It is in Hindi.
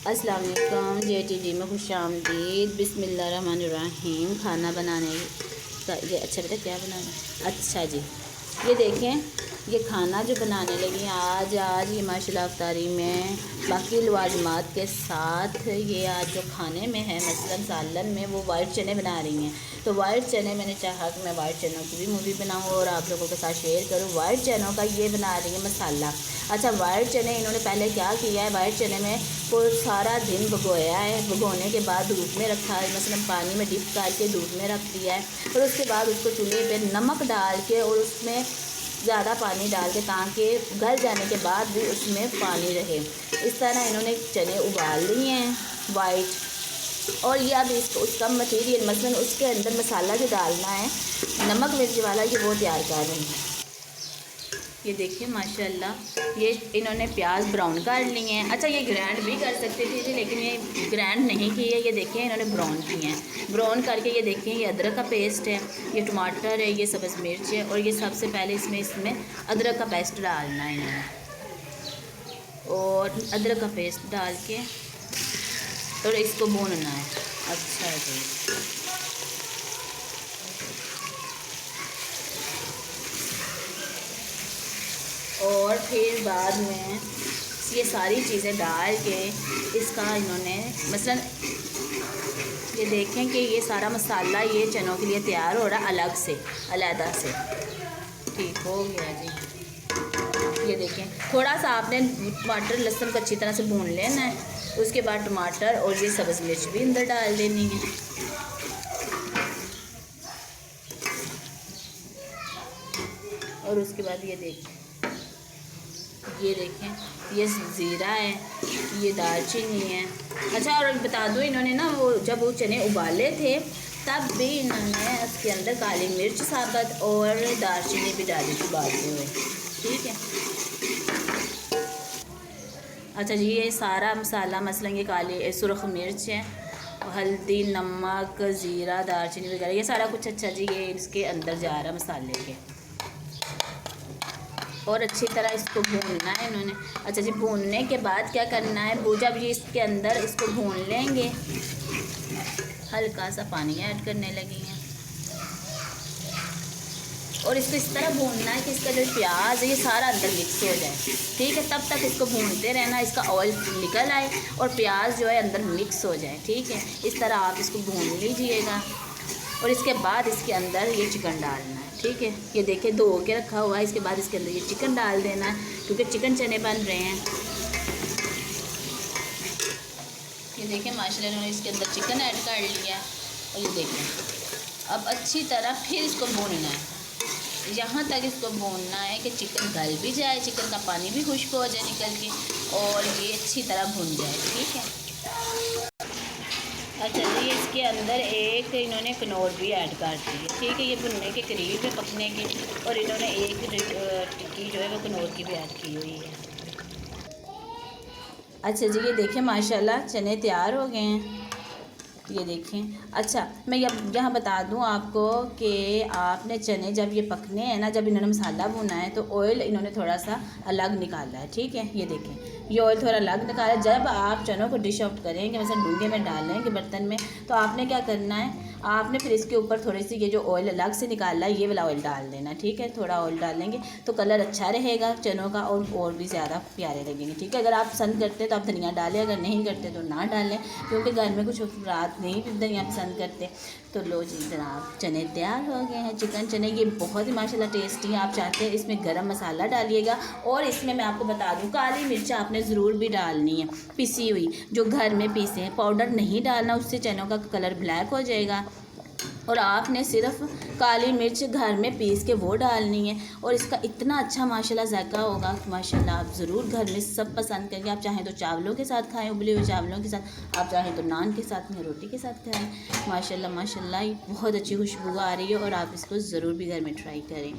अस्सलाम वालेकुम। JTV में खुशामदीद। बिस्मिल्लाहिर्रहमानिर्रहीम। खाना बनाने का ये अच्छा बेटा क्या बनाना। अच्छा जी, ये देखें, ये खाना जो बनाने लगी आज ये माशाल्लाह अफ्तारी में बाकी लवाजमात के साथ ये आज जो खाने में है मसलन सालन में वो वाइट चने बना रही हैं। तो वाइट चने मैंने चाहा कि मैं वाइट चनों की भी मूवी बनाऊँ और आप लोगों के साथ शेयर करूँ। वाइट चनों का ये बना रही है मसाला। अच्छा, वाइट चने इन्होंने पहले क्या किया है, वाइट चने में को सारा दिन भिगोया है। भिगोने के बाद धूप में रखा है, मसलन पानी में डिप करके धूप में रख दिया है और उसके बाद उसको चूल्हे पे नमक डाल के और उसमें ज़्यादा पानी डाल के ताकि गल जाने के बाद भी उसमें पानी रहे। इस तरह इन्होंने चने उबाल लिए हैं वाइट। और ये अब इसको उसका मटीरियल मसलन उसके अंदर मसाला जो डालना है नमक मिर्च वाला ये वो तैयार कर रही हैं। ये देखिए माशाल्लाह ये इन्होंने प्याज ब्राउन कर लिए हैं। अच्छा, ये ग्राइंड भी कर सकते थे जी, लेकिन ये ग्राइंड नहीं की है। ये देखिए इन्होंने ब्राउन किए हैं। ब्राउन करके ये देखिए ये अदरक का पेस्ट है, ये टमाटर है, ये सब्ज़ मिर्च है और ये सबसे पहले इसमें अदरक का पेस्ट डालना है इन्होंने। और अदरक का पेस्ट डाल के और इसको भूनना है। अच्छा जी, और फिर बाद में ये सारी चीज़ें डाल के इसका इन्होंने मसलन ये देखें कि ये सारा मसाला ये चनों के लिए तैयार हो रहा है अलग से अलहदा से। ठीक हो गया जी। ये देखें थोड़ा सा आपने टमाटर लहसुन को अच्छी तरह से भून लेना है। उसके बाद टमाटर और ये सब्ज़ मिर्च भी अंदर डाल देनी है। और उसके बाद ये देखें ये ज़ीरा है, ये दालचीनी है। अच्छा, और बता दो इन्होंने ना वो जब वो चने उबाले थे तब भी इन्होंने उसके अंदर काली मिर्च साबुत और दालचीनी भी डाली थी उबालते हुए। ठीक है। अच्छा जी, ये सारा मसाला मसलन ये काली सुरख मिर्च है, हल्दी, नमक, ज़ीरा, दालचीनी वगैरह ये सारा कुछ अच्छा जी ये इसके अंदर जा रहा मसाले के। और अच्छी तरह इसको भूनना है इन्होंने। अच्छा जी, भूनने के बाद क्या करना है, वो जब ये इसके अंदर इसको भून लेंगे हल्का सा पानी ऐड करने लगी हैं और इसको इस तरह भूनना है कि इसका जो प्याज है ये सारा अंदर मिक्स हो जाए। ठीक है, तब तक इसको भूनते रहना, इसका ऑयल निकल आए और प्याज जो है अंदर मिक्स हो जाए। ठीक है, इस तरह आप इसको भून लीजिएगा और इसके बाद इसके अंदर ये चिकन डालना है। ठीक है, ये देखिए धो के रखा हुआ है। इसके बाद इसके अंदर ये चिकन डाल देना है क्योंकि चिकन चने बन रहे हैं। ये देखिए माशाल्लाह इन्होंने इसके अंदर चिकन ऐड कर लिया और ये देखिए अब अच्छी तरह फिर इसको भूनना है। यहाँ तक इसको भूनना है कि चिकन गल भी जाए, चिकन का पानी भी खुश्क हो जाए निकल के और ये अच्छी तरह भून जाए। ठीक है। अच्छा जी, इसके अंदर एक इन्होंने कनौर भी ऐड कर दी है। ठीक है, ये भुनने के करीब है पकने के और इन्होंने एक टिक्की जो है वो कनौर की भी ऐड की हुई है। अच्छा जी, ये देखें माशाल्लाह चने तैयार हो गए हैं। ये देखें। अच्छा, मैं यहाँ बता दूँ आपको कि आपने चने जब ये पकने हैं ना, जब इन्होंने मसाला भुना है तो ऑयल इन्होंने थोड़ा सा अलग निकाला है। ठीक है, ये देखें ये ऑयल थोड़ा अलग निकाला है। जब आप चनों को डिश आउट करेंगे मतलब डूंगे में डालेंगे बर्तन में, तो आपने क्या करना है, आपने फिर इसके ऊपर थोड़ी सी ये जो ऑयल अलग से निकाला है ये वाला ऑयल डाल देना। ठीक है, थोड़ा ऑयल डालेंगे तो कलर अच्छा रहेगा चनों का और भी ज़्यादा प्यारे लगेंगे। ठीक है, अगर आप पसंद करते तो आप धनिया डालें, अगर नहीं करते तो ना डालें क्योंकि घर में कुछ रात नहीं धनिया पसंद करते। तो लो जी जनाब, चने तैयार हो गए हैं। चिकन चने ये बहुत ही माशाल्लाह टेस्टी है। आप चाहते हैं इसमें गरम मसाला डालिएगा और इसमें मैं आपको बता दूं काली मिर्च आपने ज़रूर भी डालनी है, पिसी हुई जो घर में पीसे हैं। पाउडर नहीं डालना, उससे चनों का कलर ब्लैक हो जाएगा। और आपने सिर्फ काली मिर्च घर में पीस के वो डालनी है और इसका इतना अच्छा माशाल्लाह जायका होगा माशाल्लाह। आप ज़रूर घर में सब पसंद करेंगे। आप चाहें तो चावलों के साथ खाएं, उबले हुए चावलों के साथ, आप चाहें तो नान के साथ में रोटी के साथ खाएं। माशाल्लाह माशाल्लाह बहुत अच्छी खुशबू आ रही है और आप इसको ज़रूर भी घर में ट्राई करें।